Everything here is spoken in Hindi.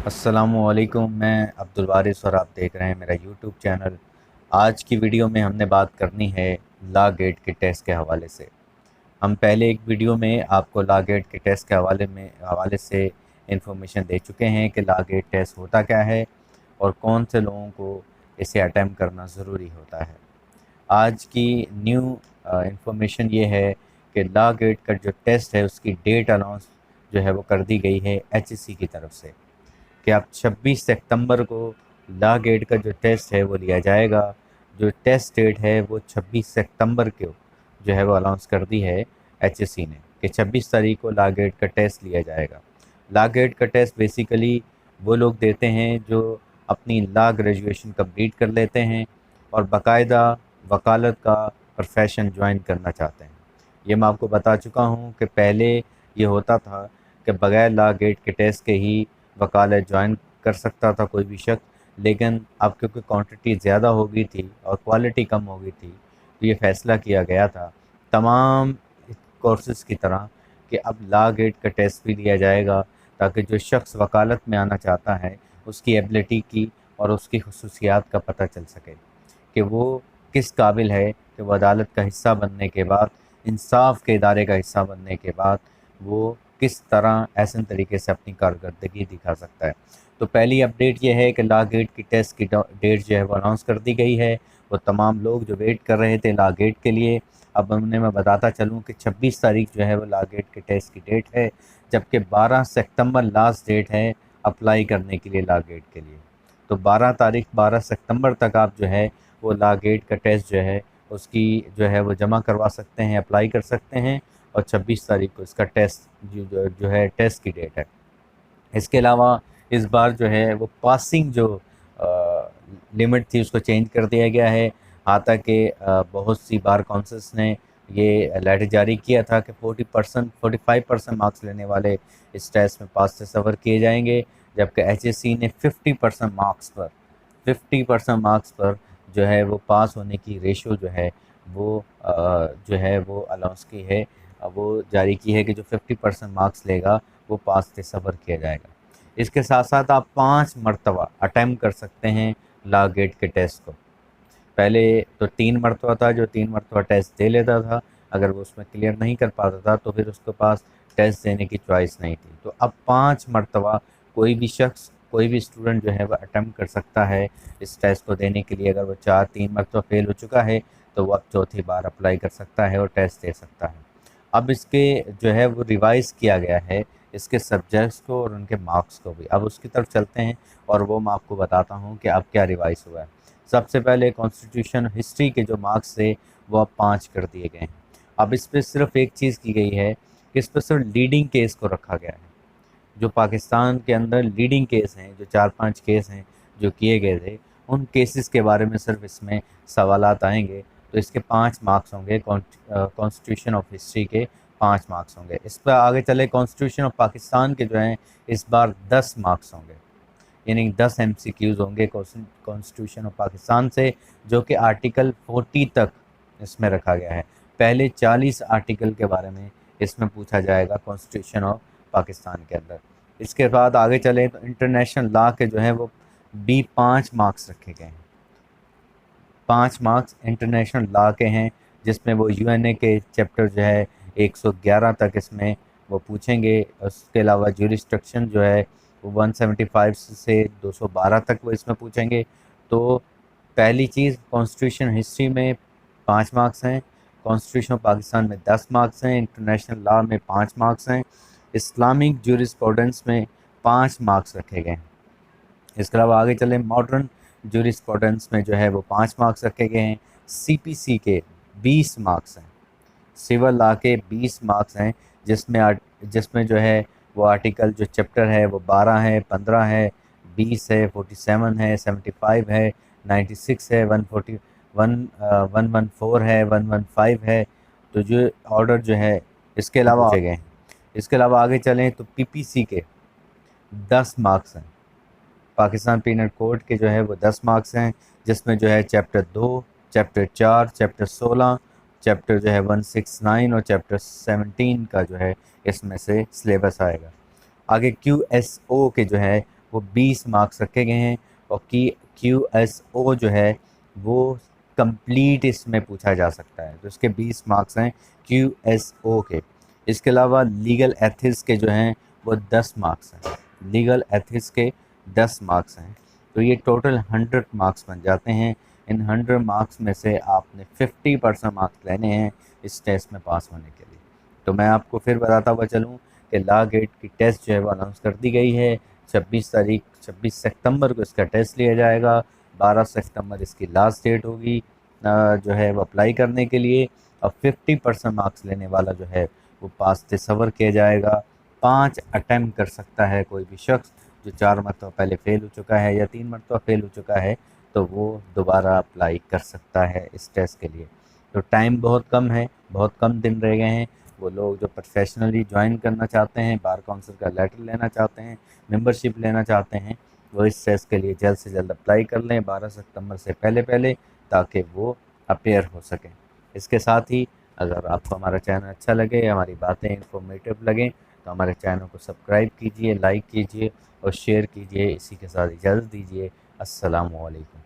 अस्सलामुअलैकुम। मैं अब्दुल वारिस और आप देख रहे हैं मेरा यूट्यूब चैनल। आज की वीडियो में हमने बात करनी है लॉ गेट के टेस्ट के हवाले से। हम पहले एक वीडियो में आपको लॉ गेट के टेस्ट के हवाले से इंफॉर्मेशन दे चुके हैं कि लॉ गेट टेस्ट होता क्या है और कौन से लोगों को इसे अटेम्प्ट करना ज़रूरी होता है। आज की न्यू इंफॉर्मेशन ये है कि लॉ गेट का जो टेस्ट है उसकी डेट अनाउंस जो है वो कर दी गई है एचएससी की तरफ से कि अब 26 सितंबर को लॉ गेट का जो टेस्ट है वो लिया जाएगा। जो टेस्ट डेट है वो 26 सितंबर को जो है वो अनाउंस कर दी है एचएससी ने कि 26 तारीख को लॉ गेट का टेस्ट लिया जाएगा। लॉ गेट का टेस्ट बेसिकली वो लोग देते हैं जो अपनी लॉ ग्रेजुएशन कंप्लीट कर लेते हैं और बाकायदा वकालत का प्रोफेशन ज्वाइन करना चाहते हैं। ये मैं आपको बता चुका हूँ कि पहले ये होता था कि बगैर लॉ गेट के टेस्ट के ही वकालत ज्वाइन कर सकता था कोई भी शख्स, लेकिन अब क्योंकि क्वांटिटी ज़्यादा हो गई थी और क्वालिटी कम हो गई थी तो ये फ़ैसला किया गया था तमाम कोर्सेज़ की तरह कि अब लॉ गेट का टेस्ट भी लिया जाएगा ताकि जो शख्स वकालत में आना चाहता है उसकी एबिलिटी की और उसकी खसूसियात का पता चल सके कि वो किस काबिल है कि वो अदालत का हिस्सा बनने के बाद, इंसाफ के इदारे का हिस्सा बनने के बाद वो किस तरह ऐसे तरीके से अपनी कारकर्दगी दिखा सकता है। तो पहली अपडेट ये है कि लॉ गेट की टेस्ट की डेट जो है वो अनाउंस कर दी गई है। वो तमाम लोग जो वेट कर रहे थे लॉ गेट के लिए, अब उन्हें मैं बताता चलूँ कि 26 तारीख जो है वो लॉ गेट के टेस्ट की डेट है, जबकि 12 सितंबर लास्ट डेट है अप्लाई करने के लिए लॉ गेट के लिए। तो 12 सितंबर तक आप जो है वो लॉ गेट का टेस्ट जो है उसकी जो है वो जमा करवा सकते हैं, अप्लाई कर सकते हैं और 26 तारीख को इसका टेस्ट जो है टेस्ट की डेट है। इसके अलावा इस बार जो है वो पासिंग जो लिमिट थी उसको चेंज कर दिया गया है। हालांकि बहुत सी बार काउंसिल्स ने ये लेटर जारी किया था कि 40% 45% मार्क्स लेने वाले इस टेस्ट में पास तस्वर किए जाएंगे, जबकि एचएससी ने 50% मार्क्स पर जो है वो पास होने की रेशो जो है वो जो है वो अनाउंस की है, वो जारी की है कि जो 50% मार्क्स लेगा वो पास तस्वर किया जाएगा। इसके साथ साथ आप 5 मरतबा अटैम्प्ट कर सकते हैं लॉ गेट के टेस्ट को। पहले तो 3 मरतबा था, जो 3 मरतबा टेस्ट दे लेता था, अगर वो उसमें क्लियर नहीं कर पाता था तो फिर उसके पास टेस्ट देने की चॉइस नहीं थी। तो अब 5 मरतबा कोई भी शख्स, कोई भी स्टूडेंट जो है वह अटैम्प्ट कर सकता है इस टेस्ट को देने के लिए। अगर वो 3 मरतबा फेल हो चुका है तो वो अब चौथी बार अप्लाई कर सकता है और टेस्ट दे सकता है। अब इसके जो है वो रिवाइज़ किया गया है इसके सब्जेक्ट्स को और उनके मार्क्स को भी। अब उसकी तरफ चलते हैं और वो मैं आपको बताता हूँ कि अब क्या रिवाइज़ हुआ है। सबसे पहले कॉन्स्टिट्यूशन हिस्ट्री के जो मार्क्स थे वो अब 5 कर दिए गए हैं। अब इस पे सिर्फ एक चीज़ की गई है कि इस पर सिर्फ लीडिंग केस को रखा गया है। जो पाकिस्तान के अंदर लीडिंग केस हैं, जो 4-5 केस हैं जो किए गए थे, उन केसेस के बारे में सिर्फ इसमें सवालात आएंगे। तो इसके 5 मार्क्स होंगे, कॉन्स्टिट्यूशन ऑफ हिस्ट्री के 5 मार्क्स होंगे। इस पर आगे चले कॉन्स्टिट्यूशन ऑफ पाकिस्तान के जो हैं इस बार 10 मार्क्स होंगे, यानी 10 एमसीक्यूज़ होंगे कॉन्स्टिट्यूशन ऑफ पाकिस्तान से, जो कि आर्टिकल 40 तक इसमें रखा गया है। पहले 40 आर्टिकल के बारे में इसमें पूछा जाएगा कॉन्स्टिट्यूशन ऑफ पाकिस्तान के अंदर। इसके बाद आगे चले तो इंटरनेशनल लॉ के जो है वो भी 5 मार्क्स रखे गए हैं। 5 मार्क्स इंटरनेशनल लॉ के हैं, जिसमें वो यूएनए के चैप्टर जो है 111 तक इसमें वो पूछेंगे। उसके अलावा ज्यूरिसडिक्शन जो है वो 175 से 212 तक वो इसमें पूछेंगे। तो पहली चीज़, कॉन्स्टिट्यूशन हिस्ट्री में 5 मार्क्स हैं, कॉन्स्टिट्यूशन ऑफ पाकिस्तान में 10 मार्क्स हैं, इंटरनेशनल लॉ में 5 मार्क्स हैं, इस्लामिक ज्यूरिस्प्रूडेंस में 5 मार्क्स रखे गए हैं। इसके अलावा आगे चलें, मॉडर्न ज्यूरिस्प्रूडेंस में जो है वो 5 मार्क्स रखे गए हैं। सीपीसी के 20 मार्क्स हैं, सिविल लॉ के 20 मार्क्स हैं, जिसमें जो है वो आर्टिकल जो चैप्टर है वो 12 है, 15 है, 20 है, 47 है, 75 है, 96 है, 141 114 है, 115 है। तो जो ऑर्डर जो है इसके अलावा पूछे गए हैं। इसके अलावा आगे चलें तो पीपीसी के 10 मार्क्स हैं, पाकिस्तान पीनल कोड के जो है वो 10 मार्क्स हैं, जिसमें जो है चैप्टर 2, चैप्टर 4, चैप्टर 16, चैप्टर जो है 169 और चैप्टर 17 का जो है इसमें से सिलेबस आएगा। आगे क्यूएसओ के जो है वो 20 मार्क्स रखे गए हैं। और QSO जो है वो कंप्लीट इसमें पूछा जा सकता है, तो इसके 20 मार्क्स हैं QSO के। इसके अलावा लीगल एथिक्स के जो हैं वो 10 मार्क्स हैं, लीगल एथिक्स के 10 मार्क्स हैं। तो ये टोटल 100 मार्क्स बन जाते हैं। इन 100 मार्क्स में से आपने 50% मार्क्स लेने हैं इस टेस्ट में पास होने के लिए। तो मैं आपको फिर बताता हुआ चलूँ कि लॉ गेट की टेस्ट जो है वो अनाउंस कर दी गई है। 26 सितंबर को इसका टेस्ट लिया जाएगा। 12 सितंबर इसकी लास्ट डेट होगी जो है वो अप्लाई करने के लिए। और 50% मार्क्स लेने वाला जो है वो पास तसव्वुर किया जाएगा। 5 अटैम्प्ट कर सकता है कोई भी शख्स। जो 4 मरतबा पहले फ़ेल हो चुका है या 3 मरतबा फ़ेल हो चुका है तो वो दोबारा अप्लाई कर सकता है इस टेस्ट के लिए। तो टाइम बहुत कम है, बहुत कम दिन रह गए हैं। वो लोग जो प्रोफेशनली ज्वाइन करना चाहते हैं, बार काउंसिल का लेटर लेना चाहते हैं, मेंबरशिप लेना चाहते हैं, वो इस टेस्ट के लिए जल्द से जल्द अप्लाई कर लें 12 सितंबर से पहले पहले, ताकि वो अपेयर हो सकें। इसके साथ ही अगर आपको हमारा चैनल अच्छा लगे, हमारी बातें इन्फॉर्मेटिव लगें, तो हमारे चैनल को सब्सक्राइब कीजिए, लाइक कीजिए और शेयर कीजिए। इसी के साथ इजाज़त दीजिए। अस्सलामु अलैकुम।